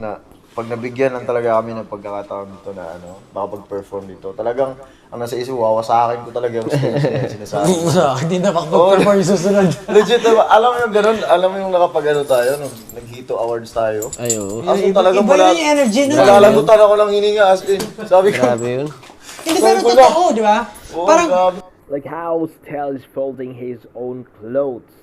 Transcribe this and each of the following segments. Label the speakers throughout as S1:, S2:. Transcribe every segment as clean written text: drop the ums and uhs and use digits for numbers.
S1: na pag nabigyan lang talaga kami ng pagkakataon dito na makapag-perform dito. Talagang ang nasa isip, wawasakin ko talaga yung stage na yan, sinasabi.
S2: Hindi na makapag-perform yung susunod.
S1: Legit, diba? Alam mo yung ganun, alam mo yung nakapag tayo, nung nag-Hito Awards tayo.
S3: Ayo.
S1: As in, talagang
S2: Iba yun yung energy nun.
S1: malalagutan ako ng hininga, as in. Sabi ko,
S3: Grabe yun.
S2: Hindi, pero totoo, di ba? Parang,
S1: grabe.
S4: Like how Stel is folding his own clothes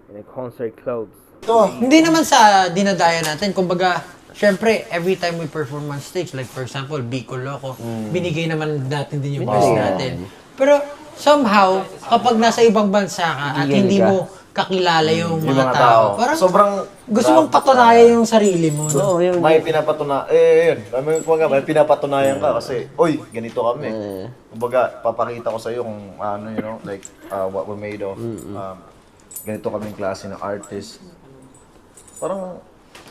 S4: in a concert clothes.
S1: Ito,
S2: hindi naman sa dinadaya natin. Kumbaga, syempre, every time we perform on stage, like for example, Bicol Loco, binigay naman natin din yung best natin. Pero somehow, kapag nasa ibang bansa ka at hindi mo kakilala yung mga tao, parang
S1: Sobrang,
S2: gusto mong patunayan yung sarili mo. No?
S3: Oo, yun.
S1: may pinapatunayan, yun. May pinapatunayan ka kasi, oy, ganito kami. Kumbaga, papakita ko sa iyo kung like, what we're made of. Ganito kaming klase ng artist. Parang,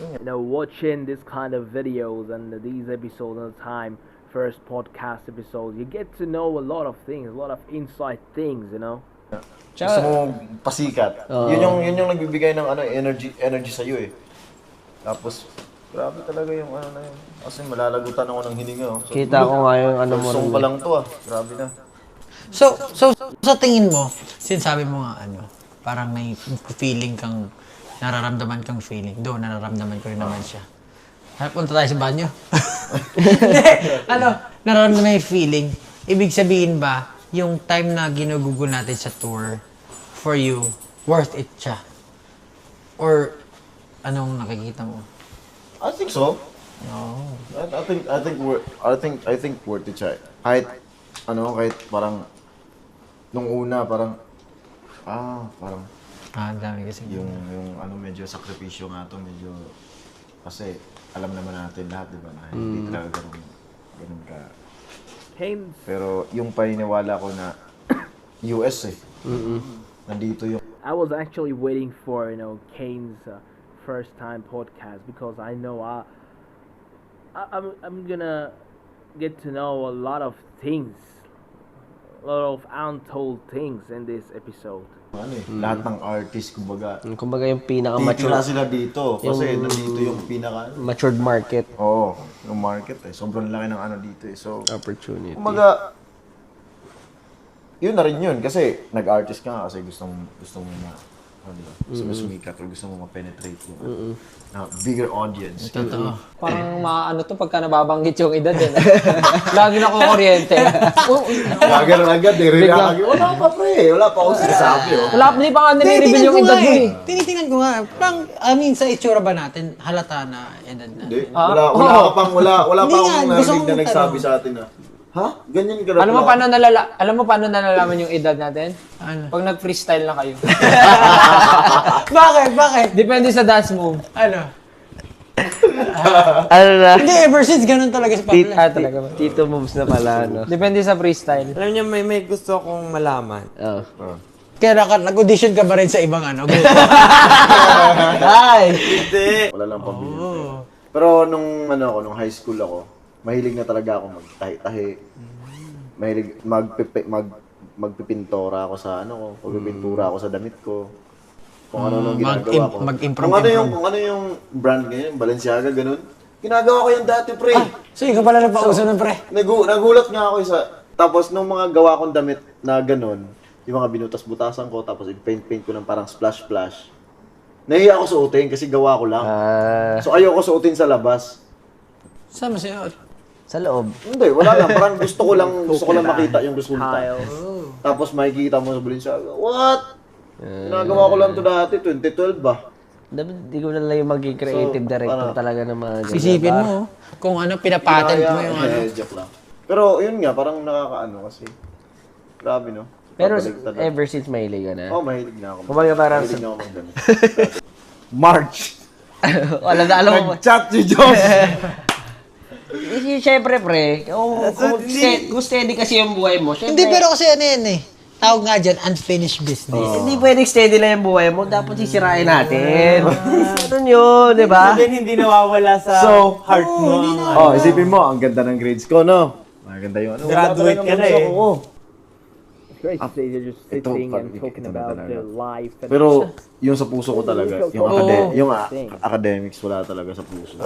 S4: You know, watching this kind of videos and these episodes all the time, first podcast episode, you get to know a lot of things, a lot of inside things, you know.
S1: gusto mo pasikat. Yun yung nagbibigay ng energy sa iyo eh. Tapos, grabe talaga yung na yun. Kasi malalagutan ako ng hininga. So,
S3: Kita ko nga yung ano mo.
S1: song pa lang to Grabe na.
S2: So, sa tingin mo, sinasabi mo nga parang may feeling kang, nararamdaman kang feeling. Doon, nararamdaman ko rin naman siya. Punta tayo sa banyo. Hindi, nararamdaman yung feeling. Ibig sabihin ba, yung time na ginugugol natin sa tour, for you, worth it siya? Or, anong nakikita mo?
S1: I think so.
S2: No.
S1: I think worth it siya. Kahit parang nung una parang
S2: Ang dami kasi.
S1: yung medyo sakripisyo nga to, medyo kasi alam naman natin lahat, di ba, na hindi talaga ganun ka.
S4: Haynes,
S1: Pero yung paniniwala ko na US nandito yung
S4: I was actually waiting for Kane's first time podcast because I know I'm gonna get to know a lot of things, a lot of untold things in this episode.
S1: lahat ng artist, kumbaga,
S3: Kumbaga yung
S1: titira
S3: pinaka-mature
S1: sila dito kasi nandito yung pinaka
S3: matured market
S1: yung market sobrang laki ng dito so
S3: opportunity.
S1: kumbaga yun na rin yun kasi nag-artist ka nga kasi gusto mo gusto mo sumikat o gusto mo ma-penetrate yung na bigger audience.
S2: Totoo.
S5: Parang maano to pagka nababanggit yung edad eh. Lagi na kuryente.
S1: Agad wala pa wala pa ako sinasabi
S5: Hindi pa nga nire-reveal yung edad mo eh.
S2: Tinitingnan ko nga. Parang, sa itsura ba natin, halata na edad na?
S1: Hindi. Wala pa
S2: Hindi nga,
S1: akong
S2: gusto
S1: narinig na
S2: kong
S1: nagsabi
S2: tanong.
S1: sa atin ha? Ganyan ka
S5: Alam mo paano nalalaman yung edad natin?
S2: Ano?
S5: Pag nag-freestyle na kayo.
S2: Bakit?
S5: Depende sa dance move.
S2: Ano?
S3: Ano na?
S2: Hindi, ever since ganun talaga sa
S3: Tito,
S2: Pablo.
S5: Talaga ba?
S3: Tito moves na pala, no?
S5: Depende sa freestyle.
S6: Alam niyo, may gusto akong malaman.
S3: Oh.
S2: Kaya nag-audition ka ba rin sa ibang group?
S3: Ay!
S1: Wala lang pamilya. Pero nung high school ako, mahilig na talaga ako magtahi-tahi. Mahilig magpipintura ako sa magpipintura ako sa damit ko. Kung ano ginagawa ko.
S2: Mag-improve.
S1: Kung ano yung brand ngayon, Balenciaga, ganun. Ginagawa ko yan dati, pre.
S2: So, ikaw pala nagpauso ng pre.
S1: Nagulat nga ako tapos nung mga gawa kong damit na ganun, yung mga binutas-butasan ko, tapos i-paint ko ng parang splash-splash. Nahiya ako suotin kasi gawa ko lang. So ayoko suotin sa labas.
S2: Saan mo siya?
S3: Sa loob.
S1: Hindi, wala lang. Parang gusto ko lang makita yung resulta.
S4: Kyle.
S1: Tapos makikita mo sa Balenciaga, what? Ginagawa ko lang to dati, 2012 ba?
S3: Dapat di ko na lang yung maging creative director talaga ng mga ganyan.
S2: Isipin mo, kung pinapatent mo yung
S1: Joke lang. Pero yun nga, parang nakakaano kasi. Grabe, no?
S3: Pero
S1: Papaliktad lang.
S3: ever since mahilig ka na.
S1: Mahilig na ako.
S3: Kumbaga parang
S1: Mahilig na ako magdamit. March!
S3: alam mo.
S1: Nag-chat si Josh!
S3: Siyempre, pre. Kung steady kasi yung buhay mo, siyempre.
S2: Hindi, pero kasi tawag nga dyan, unfinished business.
S3: Hindi pwedeng steady lang yung buhay mo. Dapat sisirain natin. Ganun yun, di ba?
S6: Then hindi nawawala sa heart mo.
S1: Isipin mo, ang ganda ng grades ko, no? Maganda yung
S6: Graduate ka na eh.
S4: great to see they're just
S1: ito,
S4: sitting and
S1: ito
S4: talking
S1: na
S4: about
S1: talaga.
S4: their life. And
S1: Pero yung sa puso ko talaga, yung, academics wala talaga sa puso.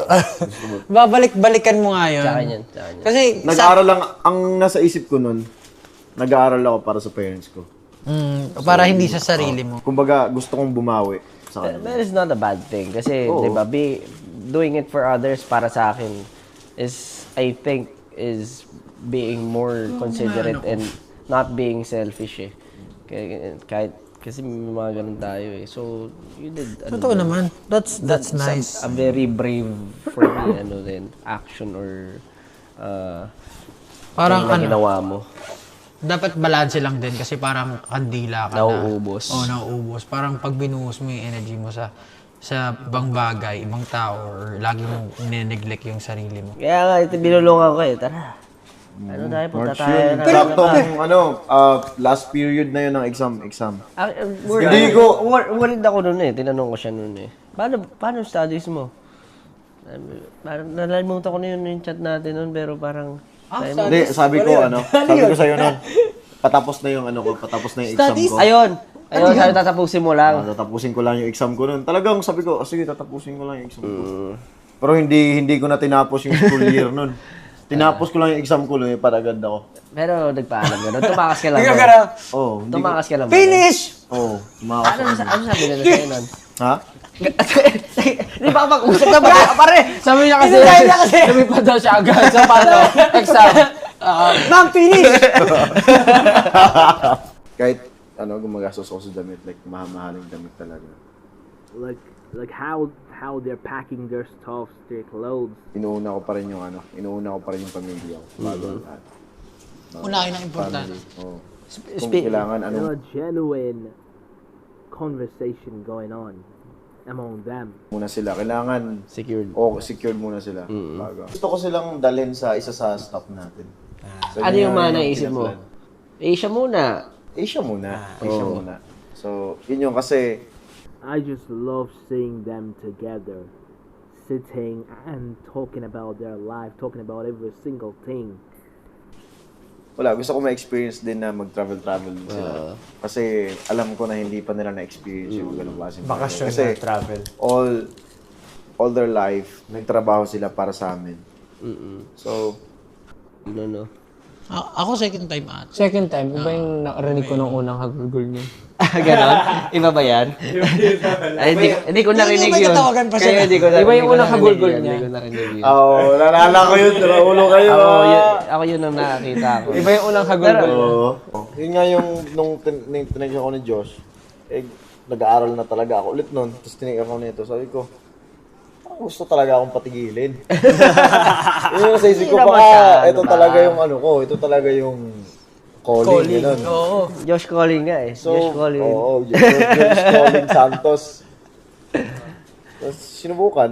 S2: Babalik-balikan mo nga yun.
S3: Tsaka yan.
S2: Kasi,
S1: Nag-aaral lang, ang nasa isip ko nun, nag-aaral ako para sa parents ko.
S2: para hindi sa sarili mo.
S1: Kumbaga, gusto kong bumawi sa kanila.
S3: But it's not a bad thing. Kasi, di ba, doing it for others para sa akin is, I think, is being more considerate and not being selfish eh. Kahit, kasi may mga ganun tayo eh. So, you did,
S2: Totoo naman. That's nice.
S3: A very brave for me, action or
S2: Parang
S3: na ginawa mo.
S2: dapat balanse lang din kasi parang kandila ka
S3: Nauubos.
S2: na. Nauubos. Parang pag binuhos mo yung energy mo sa ibang bagay, ibang tao, or lagi mo neglect yung sarili mo.
S3: Kaya nga, ito binulungan ko eh. Tara. Ano tayo, punta
S1: March
S3: tayo.
S1: yun. Saktong, last period na yun ng exam.
S3: Hindi ko... Worried ako nun eh. Tinanong ko siya nun eh. Paano studies mo? Parang nalalimutan ko na yun yung chat natin nun, pero parang...
S1: Hindi, sabi ko sa'yo nun, patapos na yung patapos na yung exam ko.
S3: Ayun, sabi tatapusin mo lang.
S1: Tatapusin ko lang yung exam ko nun. Talagang sabi ko, sige, tatapusin ko lang yung exam ko. Pero hindi ko na tinapos yung school year nun. Tinapos ko lang yung exam ko nun, paragad ako.
S3: Pero nagpaalam ka nun. Tumakas ka lang.
S1: Oh, hindi ko.
S3: Tumakas ka lang.
S2: Finish!
S1: Oh, tumakas ako.
S3: Ano sabi nila sa'yo nun?
S1: Ha?
S3: Di ba mag-usap na ba? Pare!
S5: Sabi niya kasi, lumipad daw siya agad. So, paano? Exam.
S2: Ma'am, finish!
S1: Kahit gumagastos ako sa damit, like mahal-mahaling damit talaga.
S4: like how they're packing their stuff, their clothes.
S1: Inuuna ko pa rin yung pamilya ko. Bago ang lahat.
S2: Unahin ang importante.
S1: Oh. Kung kailangan
S4: There's a genuine conversation going on among them.
S1: muna sila, kailangan
S3: Secured.
S1: secured muna sila. Bago. Gusto ko silang dalhin sa isa sa staff natin. So,
S3: Ano
S1: yun
S3: yung mga
S1: yung
S3: naisip mo?
S1: pinaplan.
S3: Asia muna.
S1: Asia muna. So, yun yung kasi,
S4: I just love seeing them together, sitting and talking about their life, talking about every single thing.
S1: gusto ko ma-experience din na mag-travel din sila. Kasi alam ko na hindi pa nila na-experience yung ganung klaseng
S6: Bakasyon
S1: kasi
S6: na travel.
S1: all their life, nagtrabaho sila para sa amin. So,
S3: No.
S2: Ako second time ata.
S5: Second time, iba yung narinig ko nung unang hagulgol niya.
S3: Ganon? Iba ba yan? Ay, hindi ko narinig
S2: May
S3: yun.
S2: katawagan pa
S3: Kaya
S2: sila.
S3: hindi ko narinig.
S5: Iba yung unang hagulgol niya.
S3: Hindi ko narinig yun.
S1: nalala ko yun, ulo kayo.
S3: Ako yun ang nakakita ko.
S5: Iba yung unang hagulgol niya.
S1: Yun nga yung, nung tinignan ko ni Josh, nag-aaral na talaga ako ulit nun. Tapos tinignan ko nito, sabi ko, gusto talaga akong patigilin. Yun yung sa isip ko, baka ito talaga yung ito talaga yung calling. Yun.
S2: Oo.
S3: Josh Calling nga eh.
S1: So,
S3: Josh Calling.
S1: Josh Calling Santos. Tapos sinubukan.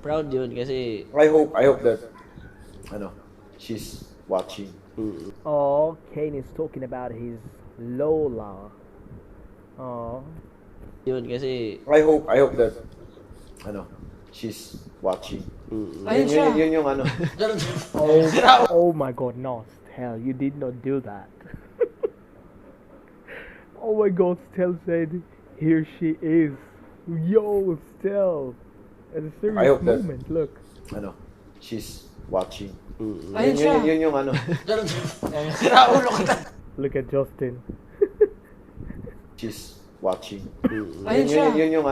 S3: Proud yun kasi
S1: I hope that, she's watching.
S4: Oh, Kane is talking about his Lola. Oh,
S3: yun kasi
S1: I hope that, she's watching. Yun yung
S4: oh my God, no, Stel, you did not do that. Oh my God, Stel said, here she is. Yo, Stel. It's a
S1: I
S4: serious
S1: hope that-
S4: moment, look.
S1: she's watching.
S5: Ayun siya.
S1: Yun yung
S4: Look at Justin.
S1: she's watching.
S5: Ayun siya.
S1: Yun yung